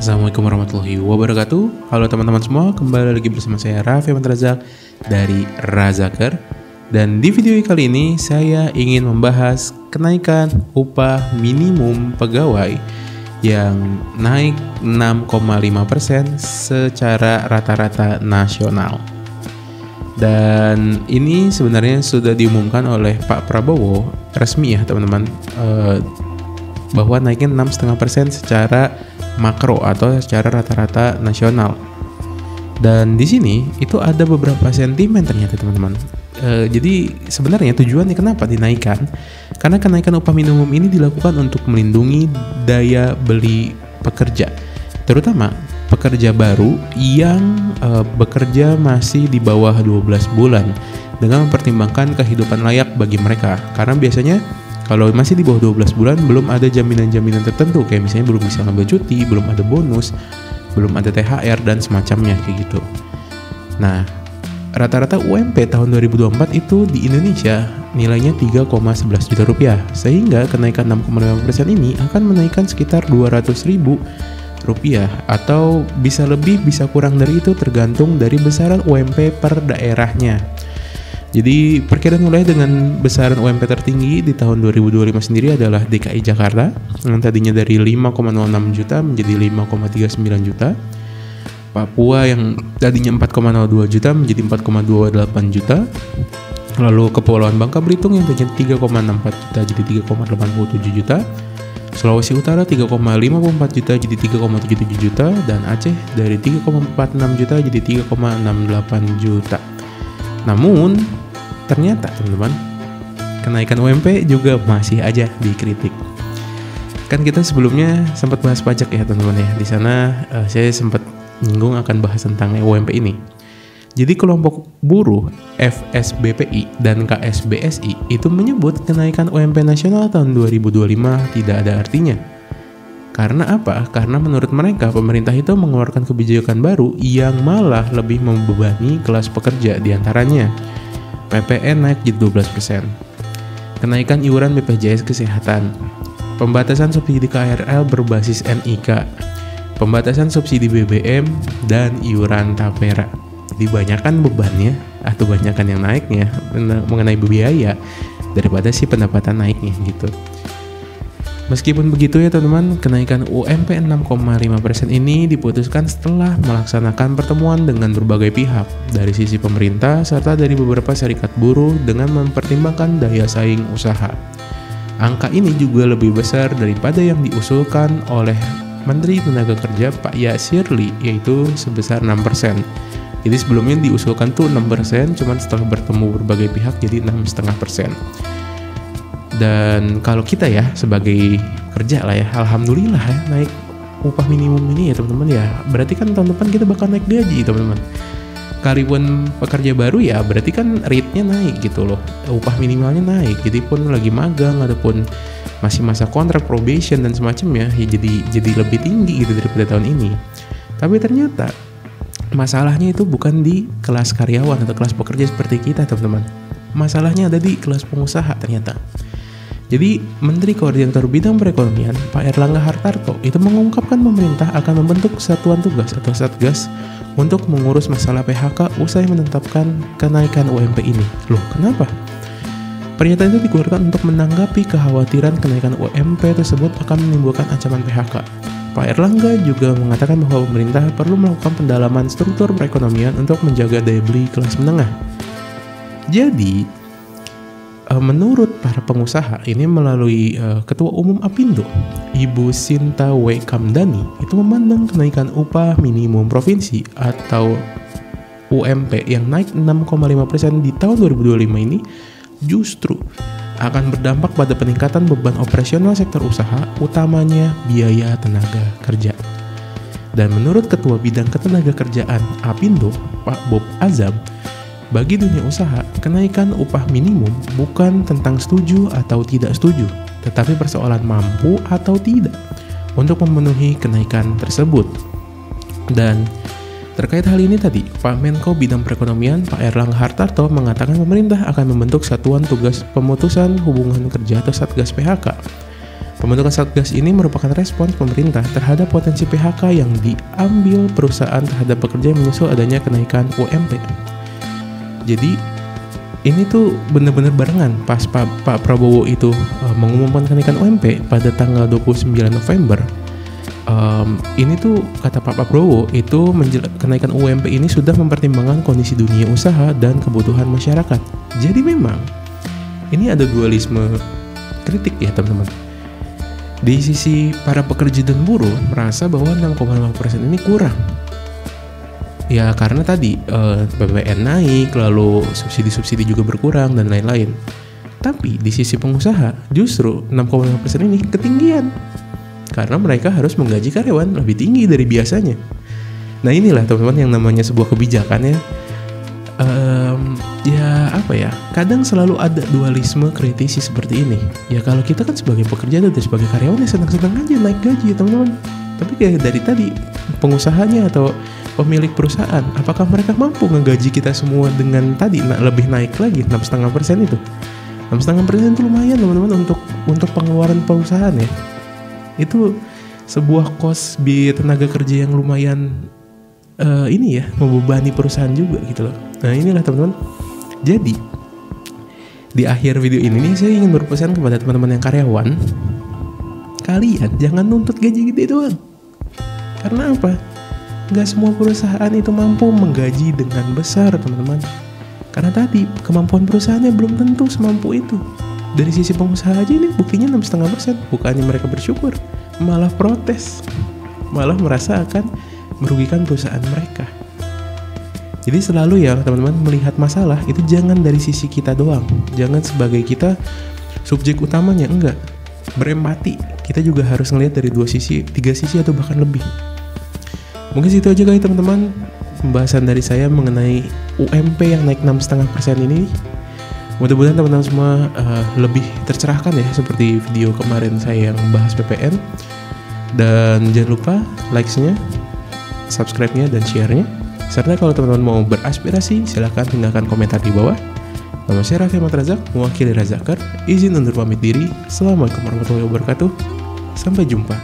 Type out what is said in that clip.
Assalamualaikum warahmatullahi wabarakatuh. Halo teman-teman semua, kembali lagi bersama saya Raffi Ahmad Razak dari Razaker. Dan di video kali ini saya ingin membahas kenaikan upah minimum pegawai yang naik 6,5% secara rata-rata nasional. Dan ini sebenarnya sudah diumumkan oleh Pak Prabowo resmi ya teman-teman, bahwa naiknya 6,5% secara makro atau secara rata-rata nasional. Dan di sini itu ada beberapa sentimen ternyata teman-teman. Jadi sebenarnya tujuannya kenapa dinaikkan? Karena kenaikan upah minimum ini dilakukan untuk melindungi daya beli pekerja, terutama pekerja baru yang bekerja masih di bawah 12 bulan dengan mempertimbangkan kehidupan layak bagi mereka. Karena biasanya kalau masih di bawah 12 bulan belum ada jaminan-jaminan tertentu, kayak misalnya belum bisa ngambil cuti, belum ada bonus, belum ada THR dan semacamnya kayak gitu. Nah, rata-rata UMP tahun 2024 itu di Indonesia nilainya 3,11 juta rupiah. Sehingga kenaikan 6,5% ini akan menaikkan sekitar 200.000 rupiah, atau bisa lebih bisa kurang dari itu tergantung dari besaran UMP per daerahnya. Jadi perkiraan wilayah dengan besaran UMP tertinggi di tahun 2025 sendiri adalah DKI Jakarta yang tadinya dari 5,06 juta menjadi 5,39 juta. Papua yang tadinya 4,02 juta menjadi 4,28 juta. Lalu Kepulauan Bangka Belitung yang tadinya 3,64 juta jadi 3,87 juta. Sulawesi Utara 3,54 juta jadi 3,77 juta, dan Aceh dari 3,46 juta jadi 3,68 juta. Namun ternyata teman-teman, kenaikan UMP juga masih aja dikritik. Kan kita sebelumnya sempat bahas pajak ya teman-teman ya. Di sana saya sempat nyinggung akan bahas tentang UMP ini. Jadi kelompok buruh FSBPI dan KSBSI itu menyebut kenaikan UMP nasional tahun 2025 tidak ada artinya. Karena apa? Karena menurut mereka pemerintah itu mengeluarkan kebijakan baru yang malah lebih membebani kelas pekerja, diantaranya PPN naik jadi 12%, kenaikan iuran BPJS Kesehatan, pembatasan subsidi KRL berbasis NIK, pembatasan subsidi BBM, dan iuran tapera. Jadi banyakan bebannya atau banyakan yang naiknya mengenai biaya daripada si pendapatan naiknya gitu. Meskipun begitu ya teman-teman, kenaikan UMP 6,5% ini diputuskan setelah melaksanakan pertemuan dengan berbagai pihak dari sisi pemerintah serta dari beberapa serikat buruh dengan mempertimbangkan daya saing usaha. Angka ini juga lebih besar daripada yang diusulkan oleh Menteri Tenaga Kerja Pak Yasirli, yaitu sebesar 6%. Jadi sebelumnya diusulkan tuh 6%, cuman setelah bertemu berbagai pihak jadi 6,5%. Dan kalau kita ya sebagai kerja lah ya, alhamdulillah ya naik upah minimum ini ya teman-teman ya. Berarti kan tahun depan kita bakal naik gaji teman-teman. Kalaupun pekerja baru ya berarti kan rate-nya naik gitu loh. Upah minimalnya naik. Jadi pun lagi magang ataupun masih masa kontrak probation dan semacamnya ya jadi lebih tinggi gitu daripada tahun ini. Tapi ternyata masalahnya itu bukan di kelas karyawan atau kelas pekerja seperti kita teman-teman. Masalahnya ada di kelas pengusaha ternyata. Jadi Menteri Koordinator Bidang Perekonomian Pak Erlangga Hartarto itu mengungkapkan pemerintah akan membentuk satuan tugas atau satgas untuk mengurus masalah PHK usai menetapkan kenaikan UMP ini. Loh, kenapa? Pernyataan itu dikeluarkan untuk menanggapi kekhawatiran kenaikan UMP tersebut akan menimbulkan ancaman PHK. Pak Erlangga juga mengatakan bahwa pemerintah perlu melakukan pendalaman struktur perekonomian untuk menjaga daya beli kelas menengah. Jadi menurut para pengusaha ini melalui Ketua Umum Apindo, Ibu Sinta W. Kamdani, itu memandang kenaikan upah minimum provinsi atau UMP yang naik 6,5% di tahun 2025 ini justru akan berdampak pada peningkatan beban operasional sektor usaha, utamanya biaya tenaga kerja. Dan menurut Ketua Bidang Ketenagakerjaan Apindo, Pak Bob Azam, bagi dunia usaha, kenaikan upah minimum bukan tentang setuju atau tidak setuju, tetapi persoalan mampu atau tidak untuk memenuhi kenaikan tersebut. Dan terkait hal ini tadi, Pak Menko Bidang Perekonomian Pak Erlangga Hartarto mengatakan pemerintah akan membentuk satuan tugas pemutusan hubungan kerja atau Satgas PHK Pembentukan Satgas ini merupakan respons pemerintah terhadap potensi PHK yang diambil perusahaan terhadap pekerja yang menyusul adanya kenaikan UMP. Jadi ini tuh benar-benar barengan pas Pak Prabowo itu mengumumkan kenaikan UMP pada tanggal 29 November. Ini tuh kata Pak Prabowo itu kenaikan UMP ini sudah mempertimbangkan kondisi dunia usaha dan kebutuhan masyarakat. Jadi memang ini ada dualisme kritik ya teman-teman. Di sisi para pekerja dan buruh merasa bahwa 6,5% ini kurang. Ya karena tadi BPN naik, lalu subsidi-subsidi juga berkurang dan lain-lain. Tapi di sisi pengusaha justru 6,5% ini ketinggian. Karena mereka harus menggaji karyawan lebih tinggi dari biasanya. Nah inilah teman-teman yang namanya sebuah kebijakan ya. Kadang selalu ada dualisme kritisi seperti ini. Ya kalau kita kan sebagai pekerja dan sebagai karyawan ya senang-senang aja naik gaji ya teman-teman. Tapi kayak dari tadi pengusahanya atau pemilik perusahaan, apakah mereka mampu ngegaji kita semua dengan tadi lebih naik lagi 6,5% itu? 6,5% itu lumayan teman-teman untuk pengeluaran perusahaan ya. Itu sebuah cost biaya tenaga kerja yang lumayan membebani perusahaan juga gitu loh. Nah inilah teman-teman. Jadi di akhir video ini nih saya ingin berpesan kepada teman-teman yang karyawan, kalian jangan nuntut gaji gede doang. Karena apa? Gak semua perusahaan itu mampu menggaji dengan besar teman-teman. Karena tadi kemampuan perusahaannya belum tentu semampu itu. Dari sisi pengusaha aja ini buktinya 6,5%. Bukannya mereka bersyukur, malah protes, malah merasa akan merugikan perusahaan mereka. Jadi selalu ya teman-teman melihat masalah itu jangan dari sisi kita doang. Jangan sebagai kita subjek utamanya, enggak. Berempati, kita juga harus ngelihat dari 2 sisi, 3 sisi atau bahkan lebih. Mungkin situ aja kali teman-teman pembahasan dari saya mengenai UMP yang naik 6,5% ini. Mudah-mudahan teman-teman semua lebih tercerahkan ya seperti video kemarin saya yang membahas PPN. Dan jangan lupa likes-nya, subscribe-nya, dan share-nya. Serta kalau teman-teman mau beraspirasi, silahkan tinggalkan komentar di bawah. Nama saya Raffi Ahmad Razak, mewakili Razakar. Izin undur pamit diri. Assalamualaikum warahmatullahi wabarakatuh. Sampai jumpa.